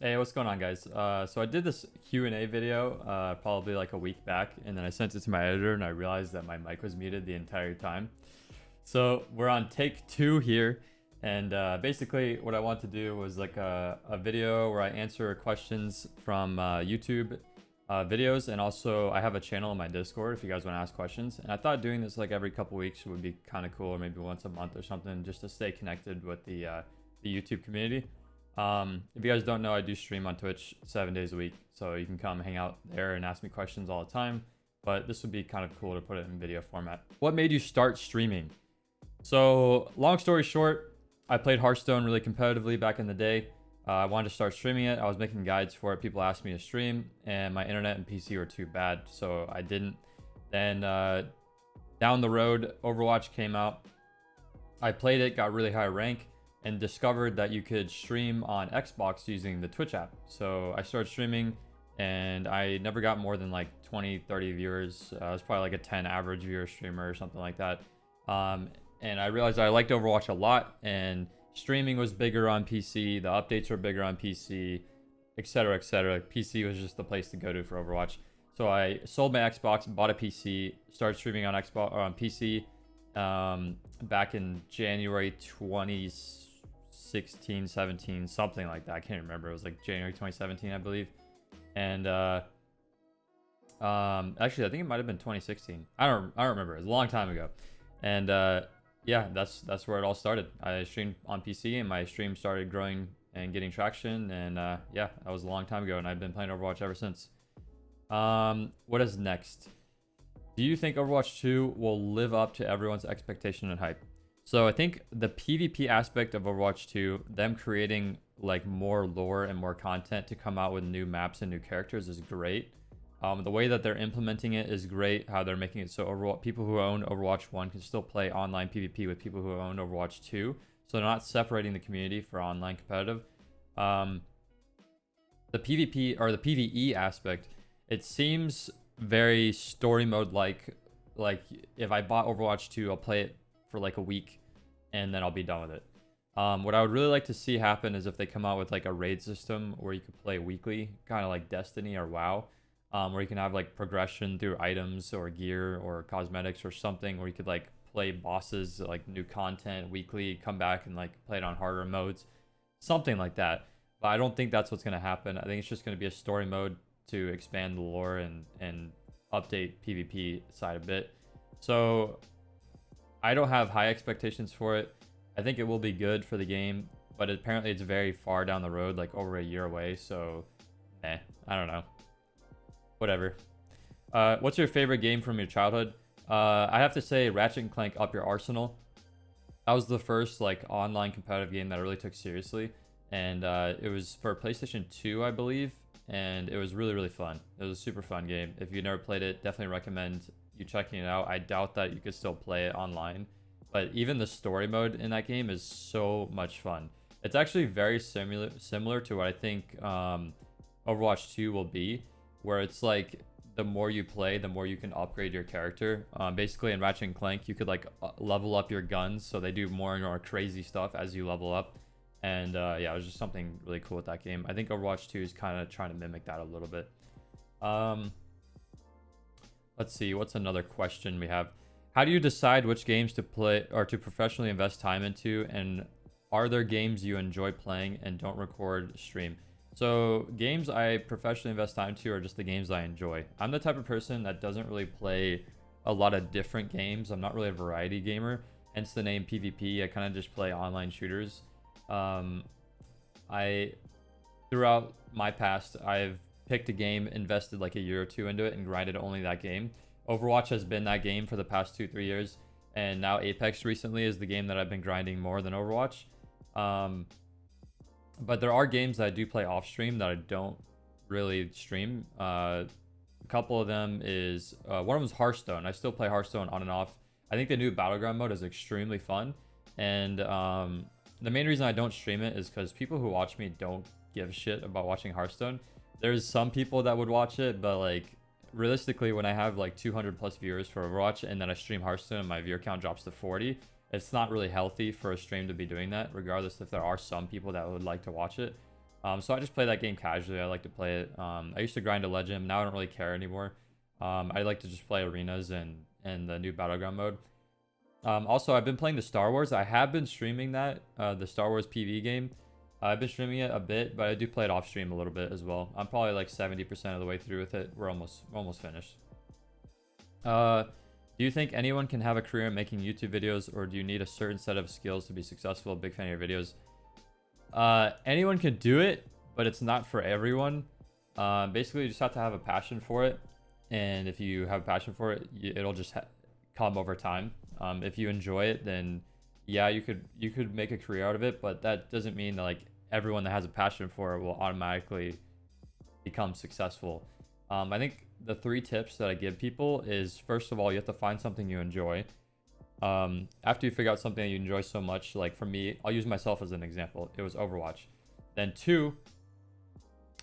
Hey, what's going on, guys? So I did this Q&A video probably like a week back, and then I sent it to my editor, and I realized that my mic was muted the entire time. So we're on take 2 here, and basically what I want to do was like a video where I answer questions from YouTube videos, and also I have a channel in my Discord if you guys want to ask questions. And I thought doing this like every couple weeks would be kind of cool, or maybe once a month or something, just to stay connected with the YouTube community. If you guys don't know, I do stream on Twitch 7 days a week, so you can come hang out there and ask me questions all the time. But this would be kind of cool to put it in video format. What made you start streaming? So long story short, I played Hearthstone really competitively back in the day. I wanted to start streaming it. I was making guides for it. People asked me to stream, and my internet and PC were too bad, so I didn't. Then down the road, Overwatch came out. I played it, got really high rank, and discovered that you could stream on Xbox using the Twitch app. So I started streaming, and I never got more than like 20-30 viewers. I was probably like a 10 average viewer streamer or something like that. And I realized I liked Overwatch a lot, and streaming was bigger on PC, the updates were bigger on PC, etc, etc. PC was just the place to go to for Overwatch. So I sold my Xbox, bought a PC, started streaming on Xbox or on PC back in January 2016, 17, something like that. I can't remember. It was like January 2017, I believe. And actually, I think it might have been 2016. I don't remember. It was a long time ago. And yeah, that's where it all started. I streamed on PC, and my stream started growing and getting traction. And yeah, that was a long time ago, and I've been playing Overwatch ever since. What is next? Do you think Overwatch 2 will live up to everyone's expectation and hype? So I think the PvP aspect of Overwatch 2, them creating like more lore and more content to come out with new maps and new characters is great. The way that they're implementing it is great. How they're making it so people who own Overwatch 1 can still play online PvP with people who own Overwatch 2. So they're not separating the community for online competitive. The PvP or the PvE aspect, it seems very story mode like if I bought Overwatch 2, I'll play it for like a week and then I'll be done with it. What I would really like to see happen is if they come out with like a raid system where you could play weekly, kind of like Destiny or WoW, where you can have like progression through items or gear or cosmetics or something, where you could like play bosses, like new content weekly, come back and like play it on harder modes, something like that. But I don't think that's what's going to happen. I think it's just going to be a story mode to expand the lore and update PvP side a bit. So I don't have high expectations for it. I think it will be good for the game, but apparently it's very far down the road, like over a year away. So, I don't know. Whatever. What's your favorite game from your childhood? I have to say Ratchet & Clank Up Your Arsenal. That was the first like online competitive game that I really took seriously. And it was for PlayStation 2, I believe. And it was really, really fun. It was a super fun game. If you've never played it, definitely recommend you checking it out. I doubt that you could still play it online, but even the story mode in that game is so much fun. It's actually very similar to what I think Overwatch 2 will be, where it's like the more you play, the more you can upgrade your character. Basically in Ratchet & Clank, you could like level up your guns, so they do more and more crazy stuff as you level up. And yeah, it was just something really cool with that game. I think Overwatch 2 is kind of trying to mimic that a little bit. Let's see, what's another question we have? How do you decide which games to play or to professionally invest time into? And are there games you enjoy playing and don't record stream? So games I professionally invest time to are just the games I enjoy. I'm the type of person that doesn't really play a lot of different games. I'm not really a variety gamer, hence the name PvP. I kind of just play online shooters. Throughout my past, I've picked a game, invested like a year or two into it, and grinded only that game. Overwatch has been that game for the past 2-3 years, and now Apex recently is the game that I've been grinding more than Overwatch. But there are games that I do play off stream that I don't really stream. A couple of them is one of them is Hearthstone. I still play Hearthstone on and off. I think the new Battleground mode is extremely fun, and the main reason I don't stream it is because people who watch me don't give a shit about watching Hearthstone. There's some people that would watch it, but like realistically, when I have like 200 plus viewers for Overwatch and then I stream Hearthstone and my viewer count drops to 40, it's not really healthy for a stream to be doing that, regardless if there are some people that would like to watch it. So I just play that game casually. I like to play it. I used to grind a legend. Now I don't really care anymore. I like to just play arenas and the new battleground mode. Also, I've been playing the Star Wars. I have been streaming that, the Star Wars PV game. I've been streaming it a bit, but I do play it off stream a little bit as well. I'm probably like 70% of the way through with it. We're almost finished. Do you think anyone can have a career in making YouTube videos, or do you need a certain set of skills to be successful? Big fan of your videos. Anyone can do it, but it's not for everyone. Basically, you just have to have a passion for it, and if you have a passion for it, it'll just come over time. If you enjoy it, then yeah, you could make a career out of it, but that doesn't mean that like everyone that has a passion for it will automatically become successful. I think the 3 tips that I give people is, first of all, you have to find something you enjoy. After you figure out something that you enjoy so much, like for me, I'll use myself as an example. It was Overwatch. Then 2,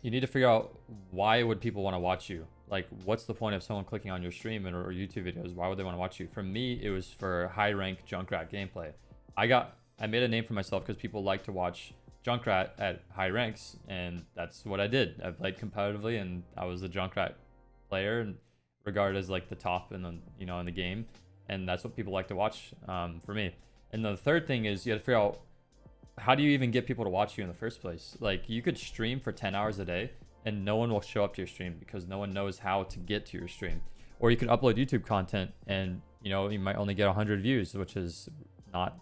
you need to figure out why would people want to watch you? Like, what's the point of someone clicking on your stream or YouTube videos? Why would they want to watch you? For me, it was for high rank Jon Crack gameplay. I made a name for myself because people like to watch Jon Crack at high ranks, and that's what I did. I played competitively, and I was a Jon Crack player, and regarded as like the top in the in the game, and that's what people like to watch for me. And the third thing is you have to figure out, how do you even get people to watch you in the first place? Like, you could stream for 10 hours a day and no one will show up to your stream because no one knows how to get to your stream. Or you could upload YouTube content and you might only get 100 views, which is not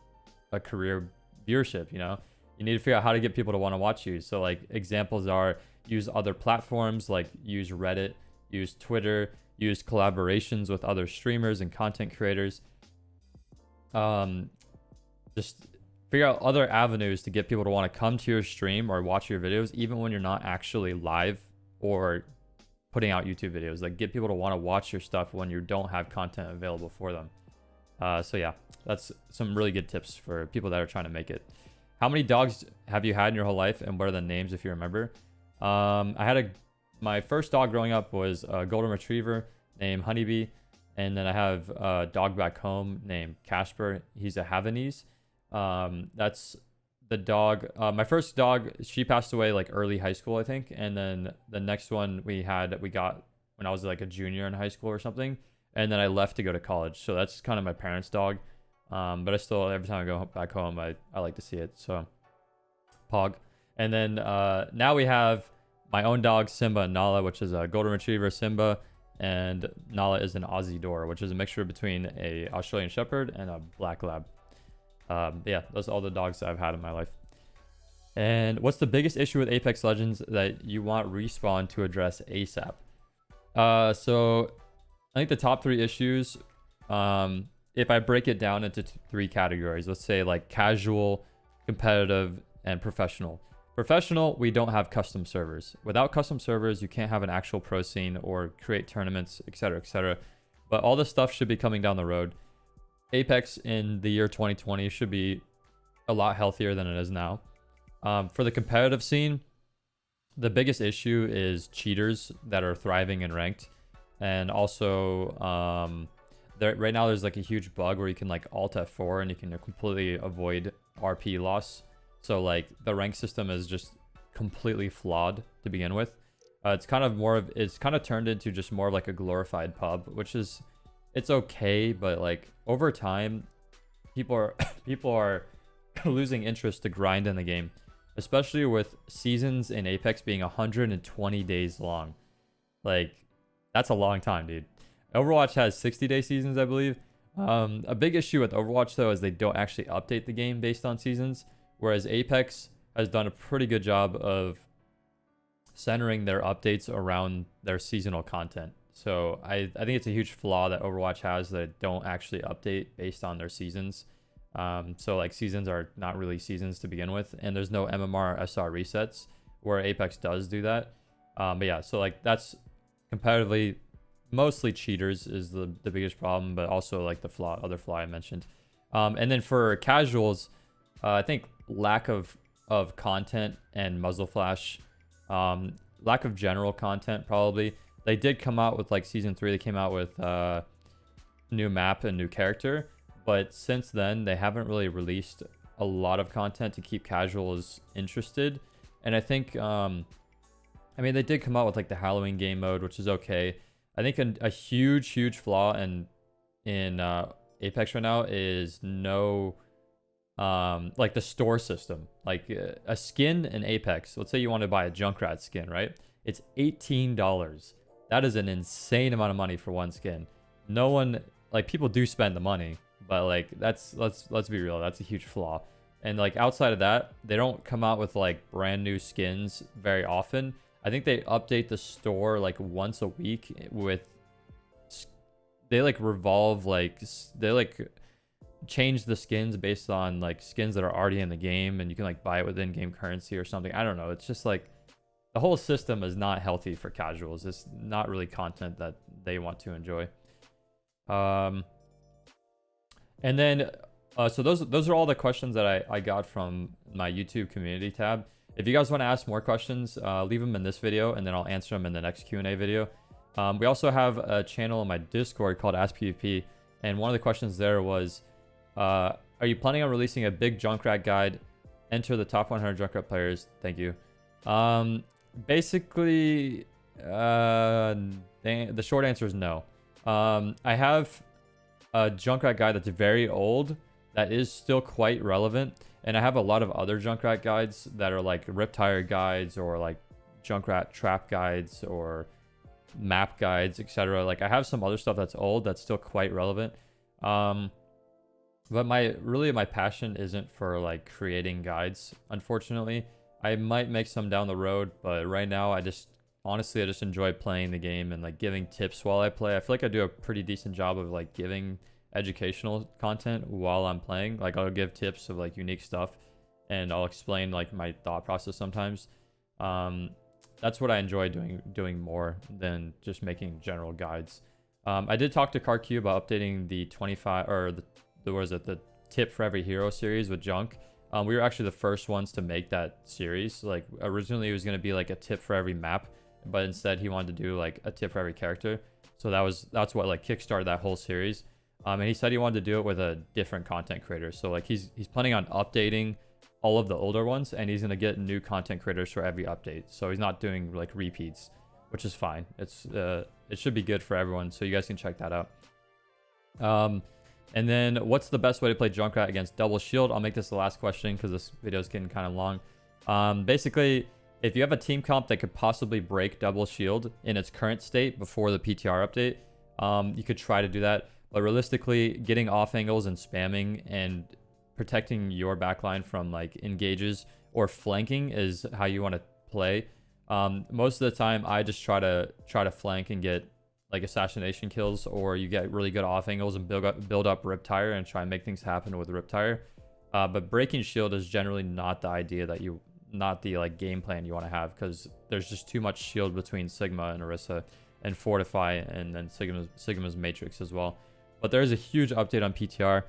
a career viewership. You need to figure out how to get people to want to watch you. So like examples are, use other platforms, like use Reddit, use Twitter, use collaborations with other streamers and content creators. Just figure out other avenues to get people to want to come to your stream or watch your videos, even when you're not actually live or putting out YouTube videos. Like, get people to want to watch your stuff when you don't have content available for them. So yeah, that's some really good tips for people that are trying to make it. How many dogs have you had in your whole life, and what are the names if you remember? My first dog growing up was a golden retriever named Honeybee, and then I have a dog back home named Casper. He's a Havanese. That's the dog. My first dog, she passed away like early high school, I think, and then the next one we got when I was like a junior in high school or something, and then I left to go to college. So that's kind of my parents' dog. But I still, every time I go back home, I like to see it. So Pog. And then now we have my own dog, Simba and Nala, which is a golden retriever, Simba, and Nala is an Aussie Door, which is a mixture between a Australian Shepherd and a Black Lab. Yeah, those are all the dogs that I've had in my life. And what's the biggest issue with Apex Legends that you want Respawn to address ASAP? So I think the top 3 issues, if I break it down into 3 categories, let's say like casual, competitive, and professional. Professional, we don't have custom servers. Without custom servers, you can't have an actual pro scene or create tournaments, etc., etc. But all this stuff should be coming down the road. Apex in the year 2020 should be a lot healthier than it is now. For the competitive scene, the biggest issue is cheaters that are thriving in ranked. And also, right now there's like a huge bug where you can like Alt F4 and you can completely avoid RP loss. So like the rank system is just completely flawed to begin with. It's kind of turned into just more of like a glorified pub, which is, it's okay, but like over time, people are losing interest to grind in the game, especially with seasons in Apex being 120 days long. Like, that's a long time, dude. Overwatch has 60-day seasons, I believe. A big issue with Overwatch though is they don't actually update the game based on seasons, whereas Apex has done a pretty good job of centering their updates around their seasonal content. So I think it's a huge flaw that Overwatch has, that it don't actually update based on their seasons. So like seasons are not really seasons to begin with, and there's no MMR SR resets, where Apex does do that. But yeah, so like that's competitively, mostly cheaters is the biggest problem, but also like the other flaw I mentioned. And then for casuals, I think lack of content and muzzle flash, lack of general content probably. They did come out with like season 3, they came out with new map and new character, but since then they haven't really released a lot of content to keep casuals interested. And I think, I mean, they did come out with like the Halloween game mode, which is okay. I think a huge flaw in Apex right now is no, like the store system. Like a skin in Apex, let's say you want to buy a Junkrat skin, right? It's $18. That is an insane amount of money for one skin. No one, like, people do spend the money, but like let's be real, that's a huge flaw. And like outside of that, they don't come out with like brand new skins very often. I think they update the store like once a week with, they like revolve, like they like change the skins based on like skins that are already in the game, and you can like buy it with in-game currency or something. I don't know. It's just like the whole system is not healthy for casuals. It's not really content that they want to enjoy. And then so those are all the questions that I got from my YouTube community tab. If you guys want to ask more questions, leave them in this video, and then I'll answer them in the next Q&A video. We also have a channel in my Discord called Ask PvP, and one of the questions there was, are you planning on releasing a big Junkrat guide? Enter the top 100 Junkrat players. Thank you. Basically, the short answer is no. I have a Junkrat guide that's very old that is still quite relevant, and I have a lot of other Junkrat guides that are like Riptire guides or like Junkrat trap guides or map guides, etc. Like I have some other stuff that's old that's still quite relevant. But my passion isn't for like creating guides, unfortunately. I might make some down the road, but right now I just enjoy playing the game and like giving tips while I play. I feel like I do a pretty decent job of like giving educational content while I'm playing. Like I'll give tips of like unique stuff, and I'll explain like my thought process sometimes. That's what I enjoy doing more than just making general guides. I did talk to CarQ about updating the 25 or the tip for every hero series with Junk. We were actually the first ones to make that series. Like originally it was going to be like a tip for every map, but instead he wanted to do like a tip for every character. So that's what like kickstarted that whole series. And he said he wanted to do it with a different content creator. So like he's planning on updating all of the older ones, and he's going to get new content creators for every update. So he's not doing like repeats, which is fine. It should be good for everyone. So you guys can check that out. And then what's the best way to play Junkrat against double shield? I'll make this the last question because this video is getting kind of long. Basically, if you have a team comp that could possibly break double shield in its current state before the PTR update, you could try to do that. But realistically, getting off angles and spamming and protecting your backline from like engages or flanking is how you want to play. Most of the time, I just try to flank and get like assassination kills, or you get really good off angles and build up Riptire and try and make things happen with Riptire. But breaking shield is generally not the idea that not the like game plan you want to have, because there's just too much shield between Sigma and Orisa, and Fortify, and then Sigma's Matrix as well. But there is a huge update on PTR,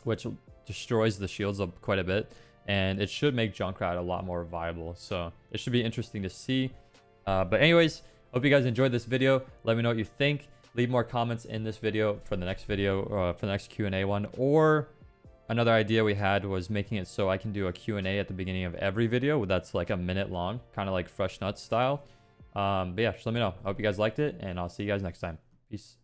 which destroys the shields up quite a bit, and it should make Junkrat a lot more viable. So it should be interesting to see. But anyways, hope you guys enjoyed this video. Let me know what you think. Leave more comments in this video for the next video, for the next Q&A one. Or another idea we had was making it so I can do a Q&A at the beginning of every video that's like a minute long, kind of like Fresh Nuts style. But yeah, just let me know. I hope you guys liked it, and I'll see you guys next time. Peace.